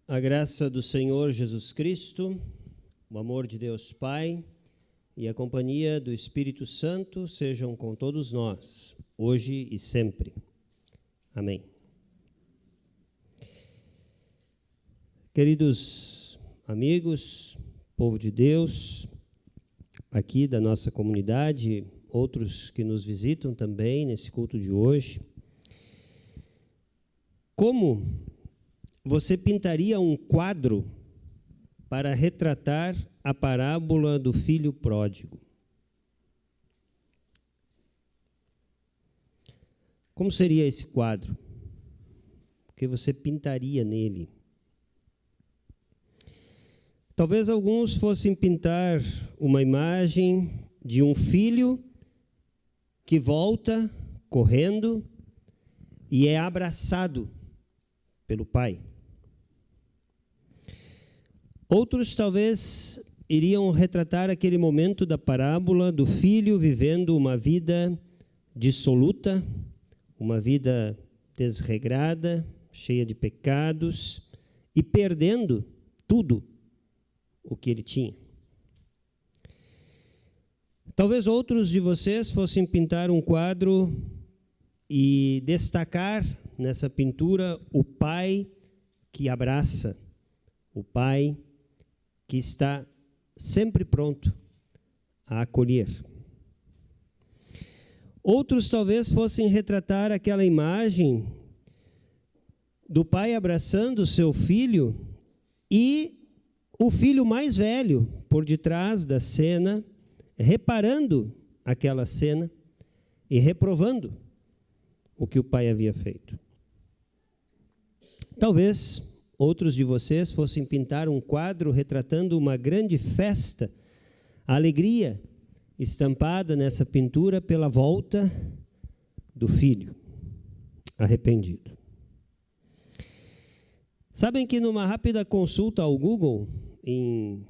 A graça do Senhor Jesus Cristo, o amor de Deus Pai e a companhia do Espírito Santo sejam com todos nós, hoje e sempre. Amém. Queridos amigos, povo de Deus, aqui da nossa comunidade, outros que nos visitam também nesse culto de hoje, como você pintaria um quadro para retratar a parábola do filho pródigo? Como seria esse quadro? O que você pintaria nele? Talvez alguns fossem pintar uma imagem de um filho que volta correndo e é abraçado pelo pai. Outros talvez iriam retratar aquele momento da parábola do filho vivendo uma vida dissoluta, uma vida desregrada, cheia de pecados e perdendo tudo o que ele tinha. Talvez outros de vocês fossem pintar um quadro e destacar nessa pintura o pai que abraça, o pai que está sempre pronto a acolher. Outros talvez fossem retratar aquela imagem do pai abraçando o seu filho e o filho mais velho por detrás da cena, reparando aquela cena e reprovando o que o pai havia feito. Talvez outros de vocês fossem pintar um quadro retratando uma grande festa, a alegria estampada nessa pintura pela volta do filho arrependido. Sabem que numa rápida consulta ao Google, em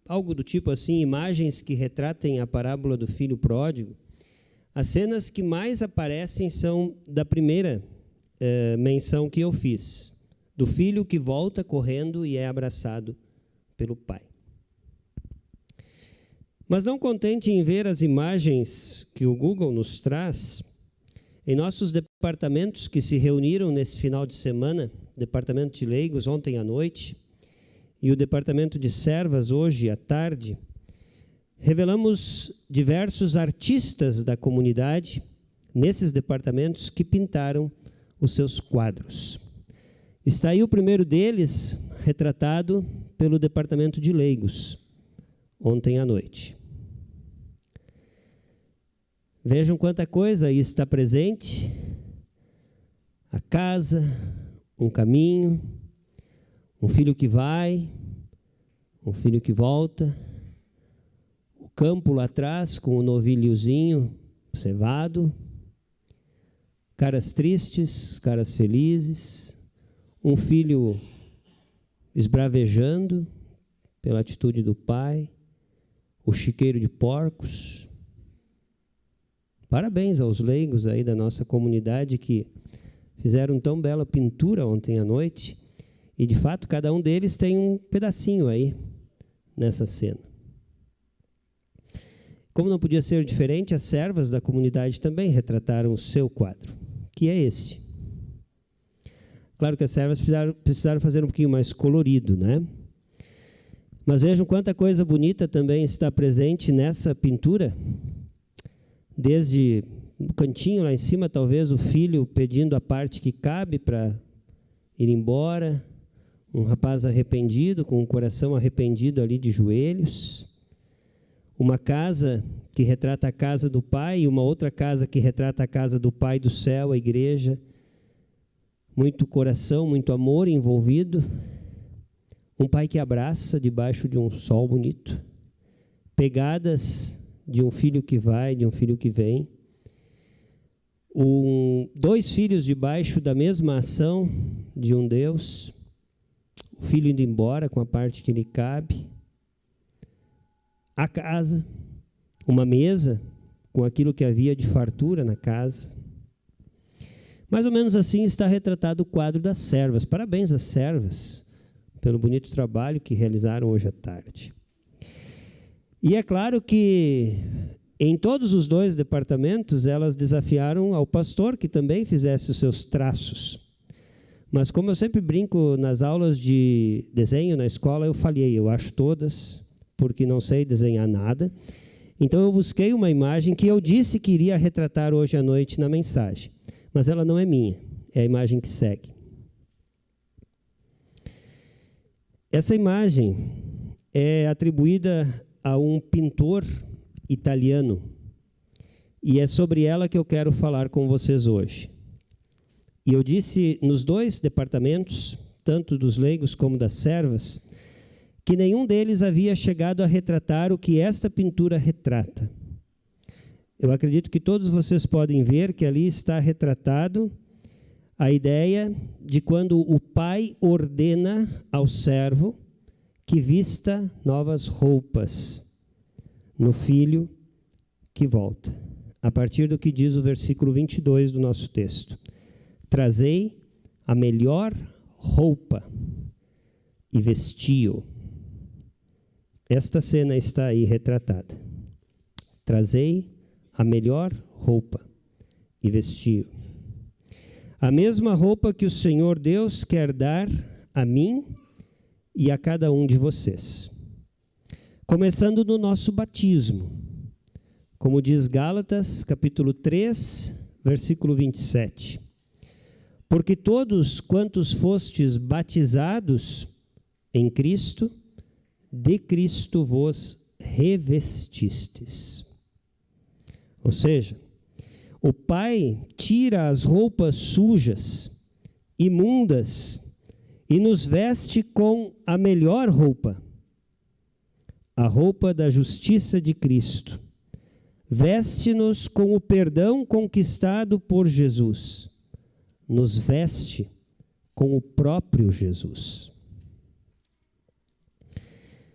algo do tipo assim, imagens que retratem a parábola do filho pródigo, as cenas que mais aparecem são da primeira menção que eu fiz, do filho que volta correndo e é abraçado pelo pai. Mas não contente em ver as imagens que o Google nos traz, em nossos departamentos que se reuniram nesse final de semana, departamento de leigos ontem à noite e o departamento de servas hoje à tarde, revelamos diversos artistas da comunidade nesses departamentos que pintaram os seus quadros. Está aí o primeiro deles, retratado pelo departamento de leigos, ontem à noite. Vejam quanta coisa aí está presente. A casa, um caminho, um filho que vai, um filho que volta, o campo lá atrás com o novilhozinho cevado, caras tristes, caras felizes, um filho esbravejando pela atitude do pai, o chiqueiro de porcos. Parabéns aos leigos aí da nossa comunidade que fizeram tão bela pintura ontem à noite e, de fato, cada um deles tem um pedacinho aí nessa cena. Como não podia ser diferente, as servas da comunidade também retrataram o seu quadro, que é este. Claro que as servas precisaram fazer um pouquinho mais colorido, né? Mas vejam quanta coisa bonita também está presente nessa pintura. Desde no cantinho lá em cima, talvez, o filho pedindo a parte que cabe para ir embora. Um rapaz arrependido, com o coração arrependido ali de joelhos. Uma casa que retrata a casa do pai e uma outra casa que retrata a casa do pai do céu, a igreja. Muito coração, muito amor envolvido. Um pai que abraça debaixo de um sol bonito. Pegadas de um filho que vai, de um filho que vem. Dois filhos debaixo da mesma ação de um Deus. O filho indo embora com a parte que lhe cabe. A casa, uma mesa com aquilo que havia de fartura na casa. Mais ou menos assim está retratado o quadro das servas. Parabéns às servas pelo bonito trabalho que realizaram hoje à tarde. E é claro que em todos os dois departamentos elas desafiaram ao pastor que também fizesse os seus traços. Mas como eu sempre brinco nas aulas de desenho na escola, eu falhei, eu acho todas, porque não sei desenhar nada. Então eu busquei uma imagem que eu disse que iria retratar hoje à noite na mensagem. Mas ela não é minha, é a imagem que segue. Essa imagem é atribuída a um pintor italiano, e é sobre ela que eu quero falar com vocês hoje. E eu disse nos dois departamentos, tanto dos leigos como das servas, que nenhum deles havia chegado a retratar o que esta pintura retrata. Eu acredito que todos vocês podem ver que ali está retratado a ideia de quando o pai ordena ao servo que vista novas roupas no filho que volta. A partir do que diz o versículo 22 do nosso texto. Trazei a melhor roupa e vestiu. Esta cena está aí retratada. Trazei a melhor roupa e vestiu. A mesma roupa que o Senhor Deus quer dar a mim e a cada um de vocês. Começando no nosso batismo, como diz Gálatas, capítulo 3, versículo 27. Porque todos quantos fostes batizados em Cristo, de Cristo vos revestistes. Ou seja, o Pai tira as roupas sujas, imundas, e nos veste com a melhor roupa, a roupa da justiça de Cristo. Veste-nos com o perdão conquistado por Jesus. Nos veste com o próprio Jesus.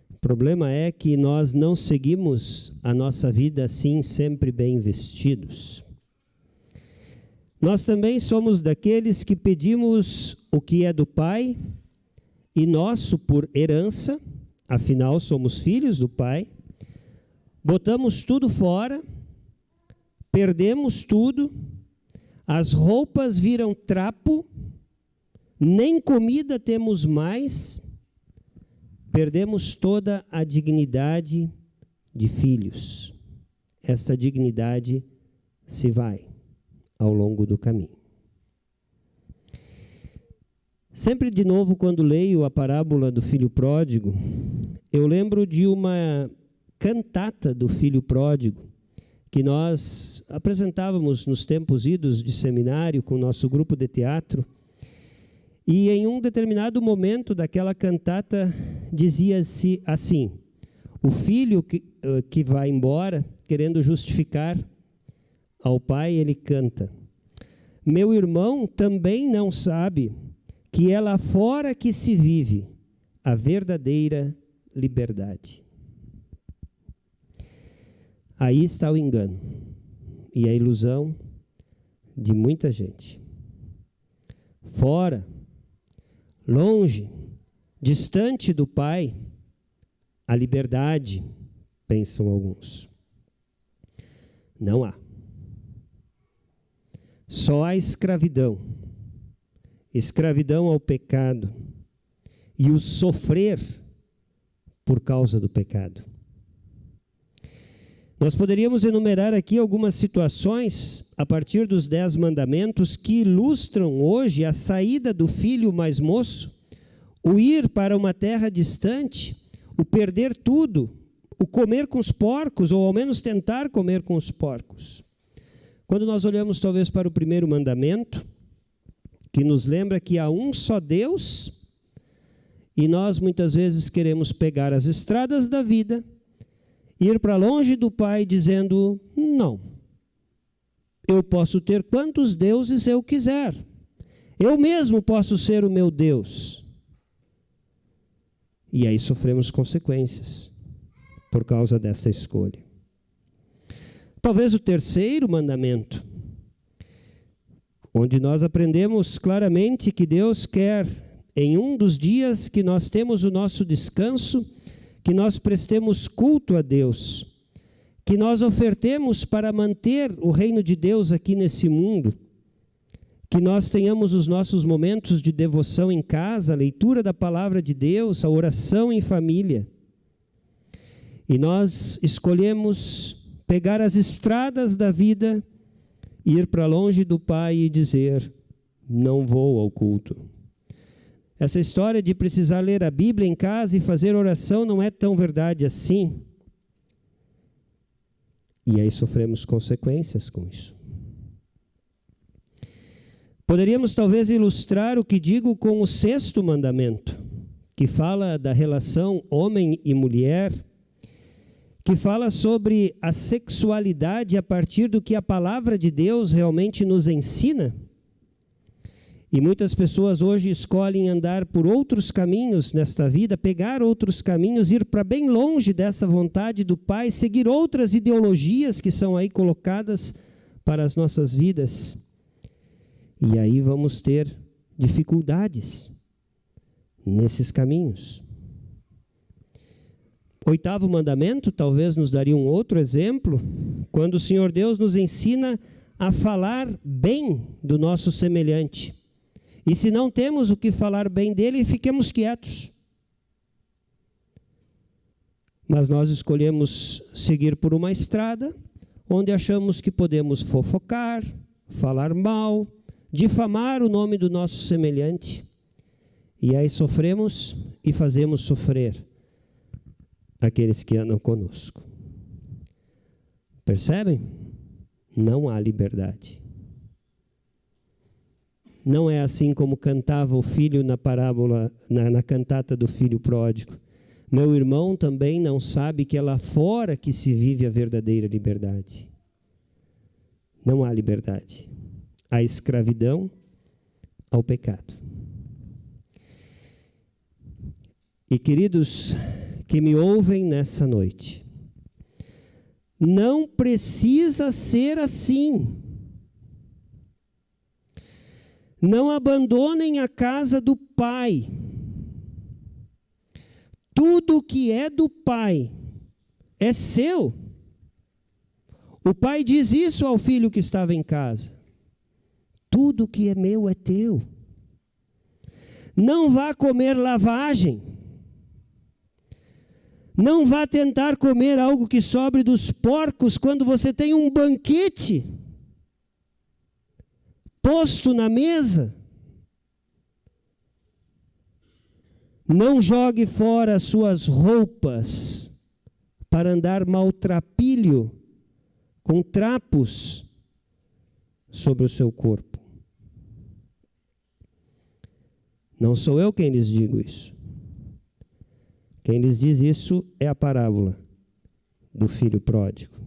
O problema é que nós não seguimos a nossa vida assim, sempre bem vestidos. Nós também somos daqueles que pedimos o que é do Pai e nosso por herança, afinal somos filhos do Pai, botamos tudo fora, perdemos tudo, as roupas viram trapo, nem comida temos mais, perdemos toda a dignidade de filhos. Essa dignidade se vai ao longo do caminho. Sempre de novo, quando leio a parábola do filho pródigo, eu lembro de uma cantata do filho pródigo, que nós apresentávamos nos tempos idos de seminário com o nosso grupo de teatro, e em um determinado momento daquela cantata dizia-se assim: o filho que vai embora, querendo justificar ao pai, ele canta: meu irmão também não sabe que é lá fora que se vive a verdadeira liberdade. Aí está o engano e a ilusão de muita gente. Fora, longe, distante do Pai, a liberdade, pensam alguns. Não há. Só há escravidão. Escravidão ao pecado e o sofrer por causa do pecado. Nós poderíamos enumerar aqui algumas situações a partir dos 10 mandamentos que ilustram hoje a saída do filho mais moço, o ir para uma terra distante, o perder tudo, o comer com os porcos, ou ao menos tentar comer com os porcos. Quando nós olhamos talvez para o primeiro mandamento, que nos lembra que há um só Deus, e nós muitas vezes queremos pegar as estradas da vida, ir para longe do Pai dizendo: não, eu posso ter quantos deuses eu quiser, eu mesmo posso ser o meu Deus. E aí sofremos consequências por causa dessa escolha. Talvez o terceiro mandamento, onde nós aprendemos claramente que Deus quer, em um dos dias que nós temos o nosso descanso, que nós prestemos culto a Deus, que nós ofertemos para manter o reino de Deus aqui nesse mundo, que nós tenhamos os nossos momentos de devoção em casa, a leitura da palavra de Deus, a oração em família. E nós escolhemos pegar as estradas da vida, ir para longe do Pai e dizer, não vou ao culto. Essa história de precisar ler a Bíblia em casa e fazer oração não é tão verdade assim. E aí sofremos consequências com isso. Poderíamos talvez ilustrar o que digo com o sexto mandamento, que fala da relação homem e mulher, que fala sobre a sexualidade a partir do que a palavra de Deus realmente nos ensina. E muitas pessoas hoje escolhem andar por outros caminhos nesta vida, pegar outros caminhos, ir para bem longe dessa vontade do Pai, seguir outras ideologias que são aí colocadas para as nossas vidas. E aí vamos ter dificuldades nesses caminhos. Oitavo mandamento, talvez nos daria um outro exemplo, quando o Senhor Deus nos ensina a falar bem do nosso semelhante. E se não temos o que falar bem dele, fiquemos quietos. Mas nós escolhemos seguir por uma estrada onde achamos que podemos fofocar, falar mal, difamar o nome do nosso semelhante. E aí sofremos e fazemos sofrer aqueles que andam conosco. Percebem? Não há liberdade. Não é assim como cantava o filho na parábola, na cantata do filho pródigo. Meu irmão também não sabe que é lá fora que se vive a verdadeira liberdade. Não há liberdade. Há escravidão ao pecado. E queridos que me ouvem nessa noite, não precisa ser assim. Não abandonem a casa do Pai. Tudo que é do Pai é seu. O Pai diz isso ao filho que estava em casa. Tudo que é meu é teu. Não vá comer lavagem. Não vá tentar comer algo que sobre dos porcos quando você tem um banquete posto na mesa. Não jogue fora as suas roupas para andar maltrapilho com trapos sobre o seu corpo. Não sou eu quem lhes digo isso. Quem lhes diz isso é a parábola do filho pródigo.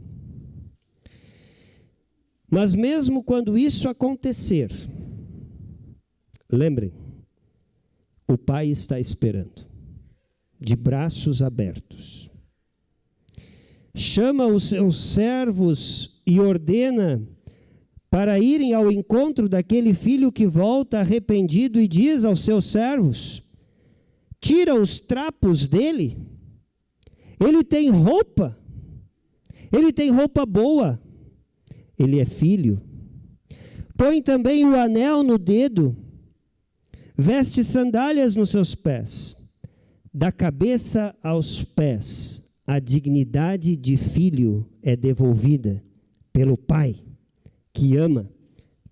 Mas mesmo quando isso acontecer, lembrem, o Pai está esperando, de braços abertos. Chama os seus servos e ordena para irem ao encontro daquele filho que volta arrependido e diz aos seus servos, tira os trapos dele, ele tem roupa boa, ele é filho. Põe também o anel no dedo, veste sandálias nos seus pés, da cabeça aos pés, a dignidade de filho é devolvida pelo Pai, que ama,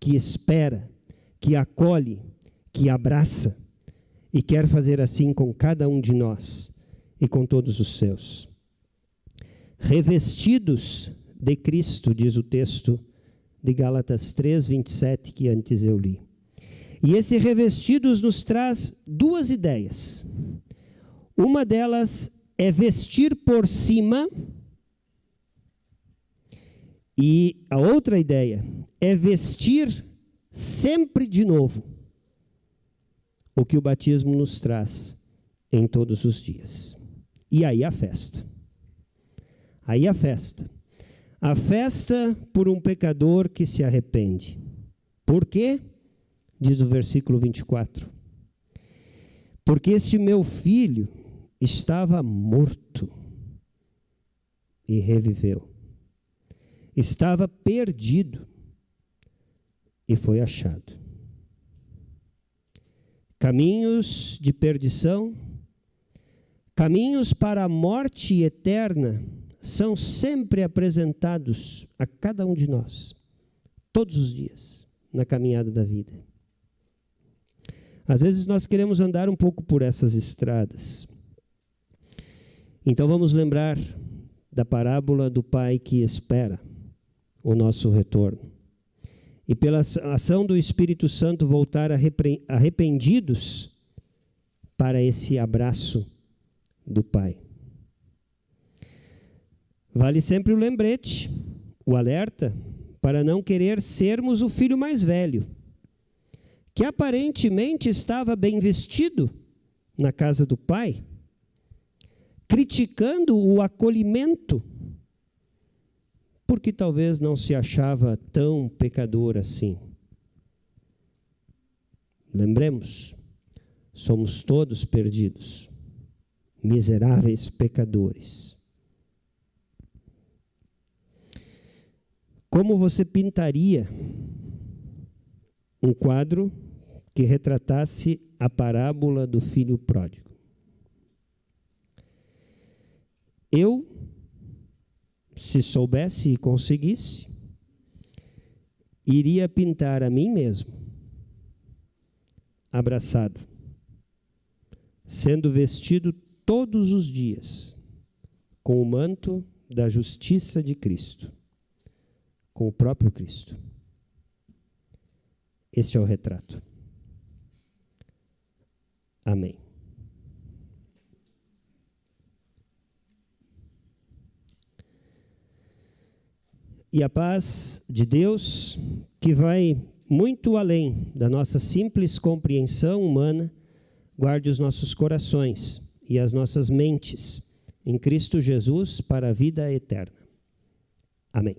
que espera, que acolhe, que abraça, e quer fazer assim com cada um de nós e com todos os seus. Revestidos de Cristo, diz o texto de Gálatas 3, 27, que antes eu li. E esse revestidos nos traz duas ideias. Uma delas é vestir por cima, e a outra ideia é vestir sempre de novo o que o batismo nos traz em todos os dias. E aí a festa. Aí a festa. A festa por um pecador que se arrepende. Por quê? Diz o versículo 24. Porque este meu filho estava morto e reviveu. Estava perdido e foi achado. Caminhos de perdição, caminhos para a morte eterna, são sempre apresentados a cada um de nós, todos os dias, na caminhada da vida. Às vezes nós queremos andar um pouco por essas estradas. Então vamos lembrar da parábola do pai que espera o nosso retorno. E pela ação do Espírito Santo voltar arrependidos para esse abraço do Pai. Vale sempre o lembrete, o alerta, para não querer sermos o filho mais velho, que aparentemente estava bem vestido na casa do Pai, criticando o acolhimento, porque talvez não se achava tão pecador assim. Lembremos, somos todos perdidos, miseráveis pecadores. Como você pintaria um quadro que retratasse a parábola do filho pródigo? Eu, se soubesse e conseguisse, iria pintar a mim mesmo, abraçado, sendo vestido todos os dias com o manto da justiça de Cristo, com o próprio Cristo. Este é o retrato. Amém. E a paz de Deus, que vai muito além da nossa simples compreensão humana, guarde os nossos corações e as nossas mentes em Cristo Jesus para a vida eterna. Amém.